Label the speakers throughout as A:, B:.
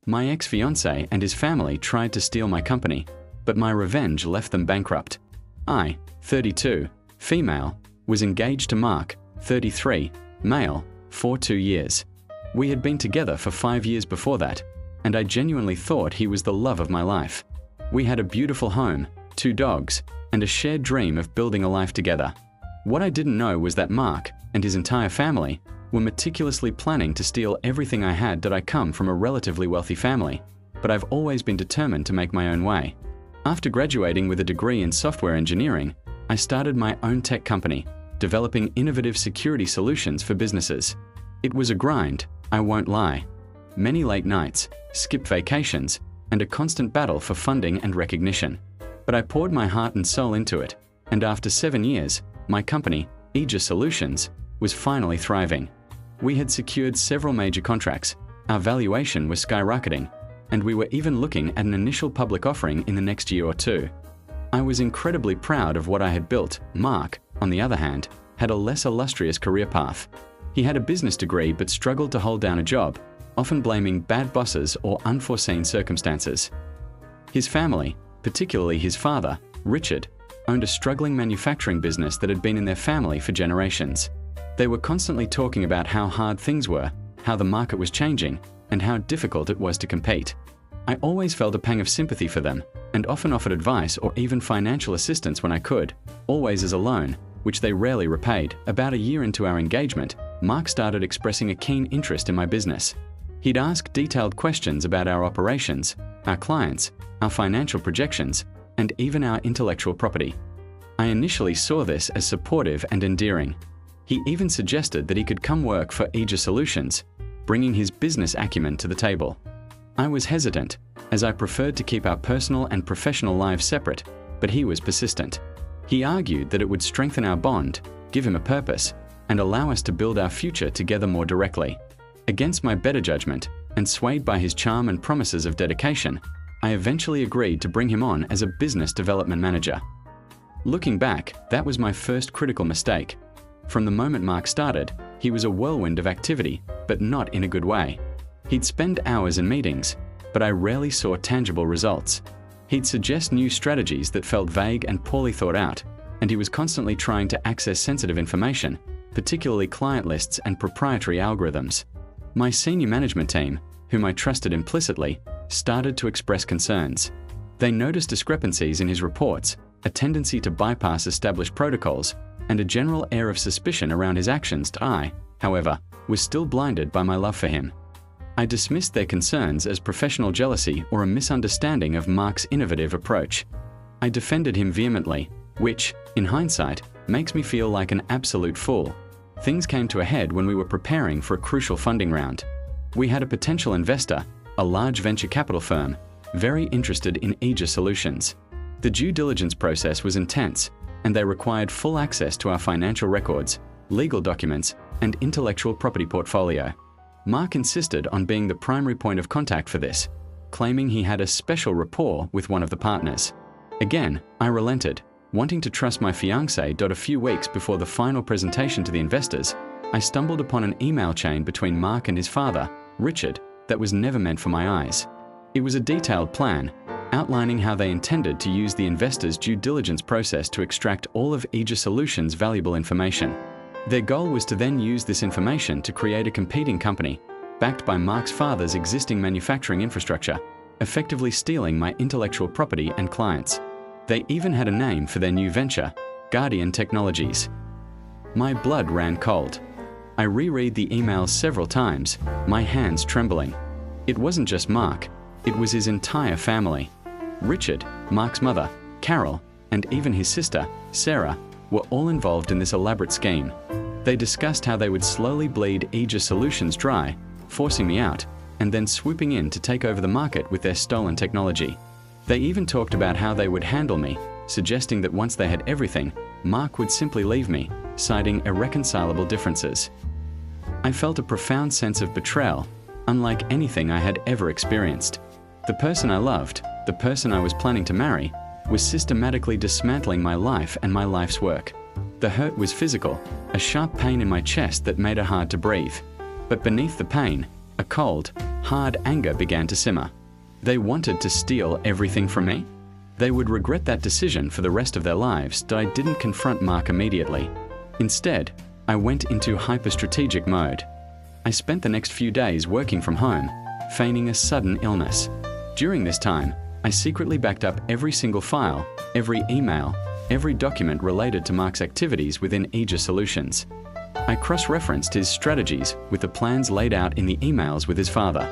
A: My ex-fiancé and his family tried to steal my company, but my revenge left them bankrupt. I, 32, female, was engaged to Mark, 33, male, for 2 years. We had been together for 5 years before that, and I genuinely thought he was the love of my life. We had a beautiful home, 2 dogs, and a shared dream of building a life together. What I didn't know was that Mark and his entire family were meticulously planning to steal everything I had. That I come from a relatively wealthy family, but I've always been determined to make my own way. After graduating with a degree in software engineering, I started my own tech company, developing innovative security solutions for businesses. It was a grind, I won't lie. Many late nights, skipped vacations, and a constant battle for funding and recognition. But I poured my heart and soul into it, and after 7 years, my company, Ex-Fiancé Solutions, was finally thriving. We had secured several major contracts, our valuation was skyrocketing, and we were even looking at an initial public offering in the next year or 2. I was incredibly proud of what I had built. Mark, on the other hand, had a less illustrious career path. He had a business degree but struggled to hold down a job, often blaming bad bosses or unforeseen circumstances. His family, particularly his father, Richard, owned a struggling manufacturing business that had been in their family for generations. They were constantly talking about how hard things were, how the market was changing, and how difficult it was to compete. I always felt a pang of sympathy for them, and often offered advice or even financial assistance when I could, always as a loan, which they rarely repaid. About a year into our engagement, Mark started expressing a keen interest in my business. He'd ask detailed questions about our operations, our clients, our financial projections, and even our intellectual property. I initially saw this as supportive and endearing. He even suggested that he could come work for Ex-Fiancé Solutions, bringing his business acumen to the table. I was hesitant, as I preferred to keep our personal and professional lives separate, but he was persistent. He argued that it would strengthen our bond, give him a purpose, and allow us to build our future together more directly. Against my better judgment, and swayed by his charm and promises of dedication, I eventually agreed to bring him on as a business development manager. Looking back, that was my first critical mistake. From the moment Mark started, he was a whirlwind of activity, but not in a good way. He'd spend hours in meetings, but I rarely saw tangible results. He'd suggest new strategies that felt vague and poorly thought out, and he was constantly trying to access sensitive information, particularly client lists and proprietary algorithms. My senior management team, whom I trusted implicitly, started to express concerns. They noticed discrepancies in his reports, a tendency to bypass established protocols, and a general air of suspicion around his actions. I, however, was still blinded by my love for him. I dismissed their concerns as professional jealousy or a misunderstanding of Mark's innovative approach. I defended him vehemently, which, in hindsight, makes me feel like an absolute fool. Things came to a head when we were preparing for a crucial funding round. We had a potential investor, a large venture capital firm, very interested in Ex-Fiancé Solutions. The due diligence process was intense, and they required full access to our financial records, legal documents, and intellectual property portfolio. Mark insisted on being the primary point of contact for this, claiming he had a special rapport with one of the partners. Again, I relented, wanting to trust my fiancé. A few weeks before the final presentation to the investors, I stumbled upon an email chain between Mark and his father, Richard, that was never meant for my eyes. It was a detailed plan, outlining how they intended to use the investors' due diligence process to extract all of Ex-Fiancé Solutions' valuable information. Their goal was to then use this information to create a competing company, backed by Mark's father's existing manufacturing infrastructure, effectively stealing my intellectual property and clients. They even had a name for their new venture, Guardian Technologies. My blood ran cold. I reread the emails several times, my hands trembling. It wasn't just Mark, it was his entire family. Richard, Mark's mother, Carol, and even his sister, Sarah, were all involved in this elaborate scheme. They discussed how they would slowly bleed Ex-Fiancé Solutions dry, forcing me out, and then swooping in to take over the market with their stolen technology. They even talked about how they would handle me, suggesting that once they had everything, Mark would simply leave me, citing irreconcilable differences. I felt a profound sense of betrayal, unlike anything I had ever experienced. The person I loved, the person I was planning to marry, was systematically dismantling my life and my life's work. The hurt was physical, a sharp pain in my chest that made it hard to breathe. But beneath the pain, A cold, hard anger began to simmer. They wanted to steal everything from me? They would regret that decision for the rest of their lives that I didn't confront Mark immediately. Instead, I went into hyper-strategic mode. I spent the next few days working from home, feigning a sudden illness. During this time, I secretly backed up every single file, every email, every document related to Mark's activities within Aegis Solutions. I cross-referenced his strategies with the plans laid out in the emails with his father.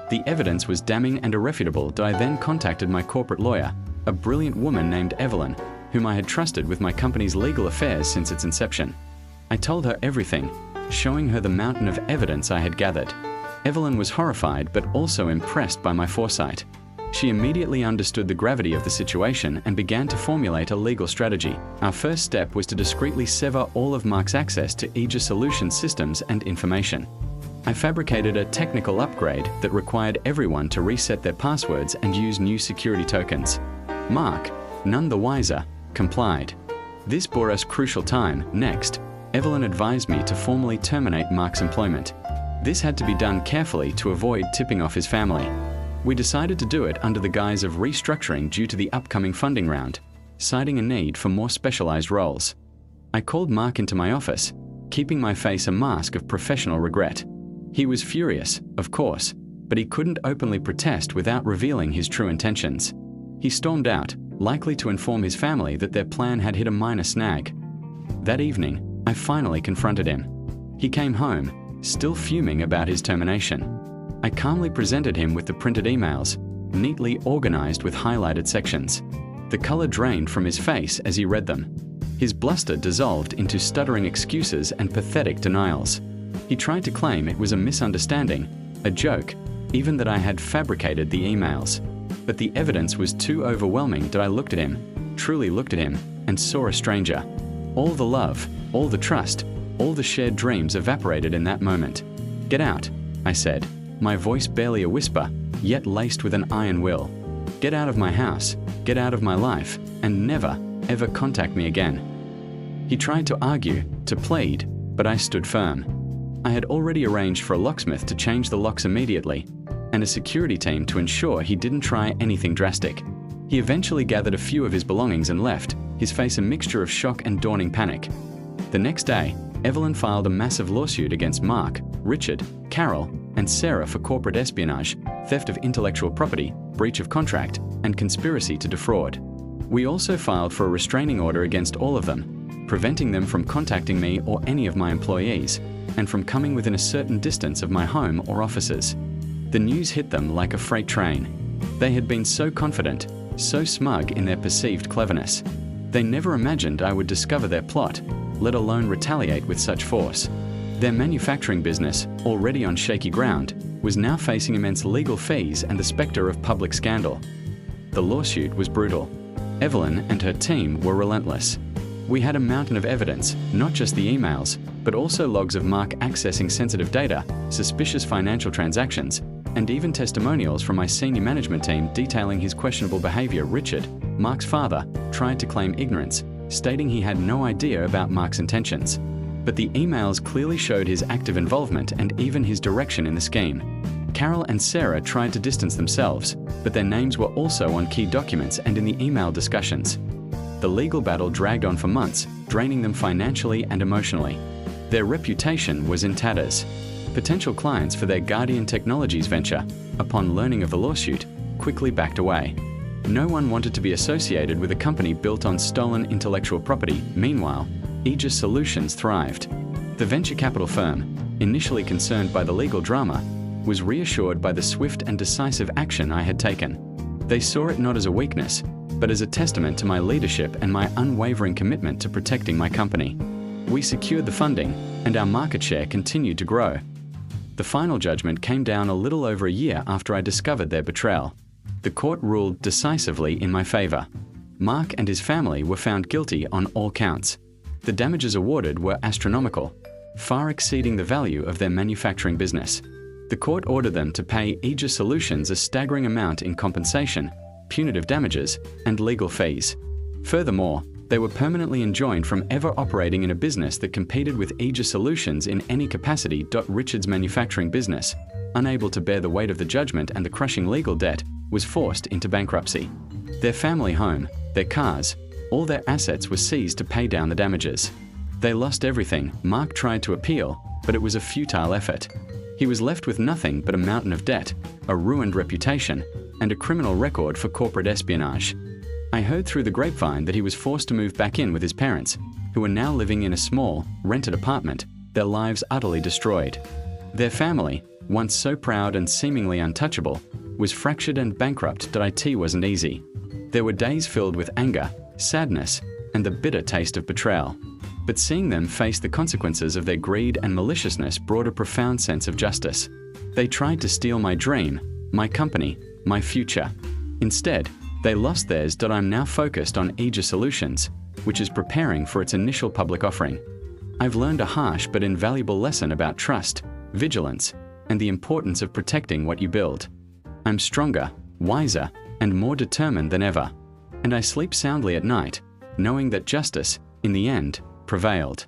A: The evidence was damning and irrefutable that I then contacted my corporate lawyer, a brilliant woman named Evelyn, whom I had trusted with my company's legal affairs since its inception. I told her everything, showing her the mountain of evidence I had gathered. Evelyn was horrified but also impressed by my foresight. She immediately understood the gravity of the situation and began to formulate a legal strategy. Our first step was to discreetly sever all of Mark's access to Aegis Solutions systems and information. I fabricated a technical upgrade that required everyone to reset their passwords and use new security tokens. Mark, none the wiser, complied. This bore us crucial time. Next, Evelyn advised me to formally terminate Mark's employment. This had to be done carefully to avoid tipping off his family. We decided to do it under the guise of restructuring due to the upcoming funding round, citing a need for more specialized roles. I called Mark into my office, keeping my face a mask of professional regret. He was furious, of course, but he couldn't openly protest without revealing his true intentions. He stormed out, likely to inform his family that their plan had hit a minor snag. That evening, I finally confronted him. He came home, still fuming about his termination. I calmly presented him with the printed emails, neatly organized with highlighted sections. The color drained from his face as he read them. His bluster dissolved into stuttering excuses and pathetic denials. He tried to claim it was a misunderstanding, a joke, even that I had fabricated the emails. But the evidence was too overwhelming that I looked at him, truly looked at him, and saw a stranger. All the love, all the trust, all the shared dreams evaporated in that moment. "Get out," I said, my voice barely a whisper, yet laced with an iron will. "Get out of my house, get out of my life, and never, ever contact me again." He tried to argue, to plead, but I stood firm. I had already arranged for a locksmith to change the locks immediately, and a security team to ensure he didn't try anything drastic. He eventually gathered a few of his belongings and left, his face a mixture of shock and dawning panic. The next day, Evelyn filed a massive lawsuit against Mark, Richard, Carol, and Sarah for corporate espionage, theft of intellectual property, breach of contract, and conspiracy to defraud. We also filed for a restraining order against all of them, preventing them from contacting me or any of my employees, and from coming within a certain distance of my home or offices. The news hit them like a freight train. They had been so confident, so smug in their perceived cleverness. They never imagined I would discover their plot, let alone retaliate with such force. Their manufacturing business, already on shaky ground, was now facing immense legal fees and the specter of public scandal. The lawsuit was brutal. Evelyn and her team were relentless. We had a mountain of evidence, not just the emails, but also logs of Mark accessing sensitive data, suspicious financial transactions, and even testimonials from my senior management team detailing his questionable behavior. Richard, Mark's father, tried to claim ignorance, stating he had no idea about Mark's intentions. But the emails clearly showed his active involvement and even his direction in the scheme. Carol and Sarah tried to distance themselves, but their names were also on key documents and in the email discussions. The legal battle dragged on for months, draining them financially and emotionally. Their reputation was in tatters. Potential clients for their Guardian Technologies venture, upon learning of the lawsuit, quickly backed away. No one wanted to be associated with a company built on stolen intellectual property. Meanwhile, Aegis Solutions thrived. The venture capital firm, initially concerned by the legal drama, was reassured by the swift and decisive action I had taken. They saw it not as a weakness, but as a testament to my leadership and my unwavering commitment to protecting my company. We secured the funding, and our market share continued to grow. The final judgment came down a little over a year after I discovered their betrayal. The court ruled decisively in my favor. Mark and his family were found guilty on all counts. The damages awarded were astronomical, far exceeding the value of their manufacturing business. The court ordered them to pay Aegis Solutions a staggering amount in compensation, punitive damages, and legal fees. Furthermore, They were permanently enjoined from ever operating in a business that competed with Aegis Solutions in any capacity. Richard's manufacturing business, unable to bear the weight of the judgment and the crushing legal debt, was forced into bankruptcy. Their family home, their cars, all their assets were seized to pay down the damages. They lost everything. Mark tried to appeal, but it was a futile effort. He was left with nothing but a mountain of debt, a ruined reputation, and a criminal record for corporate espionage. I heard through the grapevine that he was forced to move back in with his parents, who were now living in a small, rented apartment, their lives utterly destroyed. Their family, once so proud and seemingly untouchable, was fractured and bankrupt. It wasn't easy. There were days filled with anger, sadness, and the bitter taste of betrayal. But seeing them face the consequences of their greed and maliciousness brought a profound sense of justice. They tried to steal my dream, my company, my future. Instead, they lost theirs. I'm now focused on Aegis Solutions, which is preparing for its initial public offering. I've learned a harsh but invaluable lesson about trust, vigilance, and the importance of protecting what you build. I'm stronger, wiser, and more determined than ever. And I sleep soundly at night, knowing that justice, in the end, prevailed.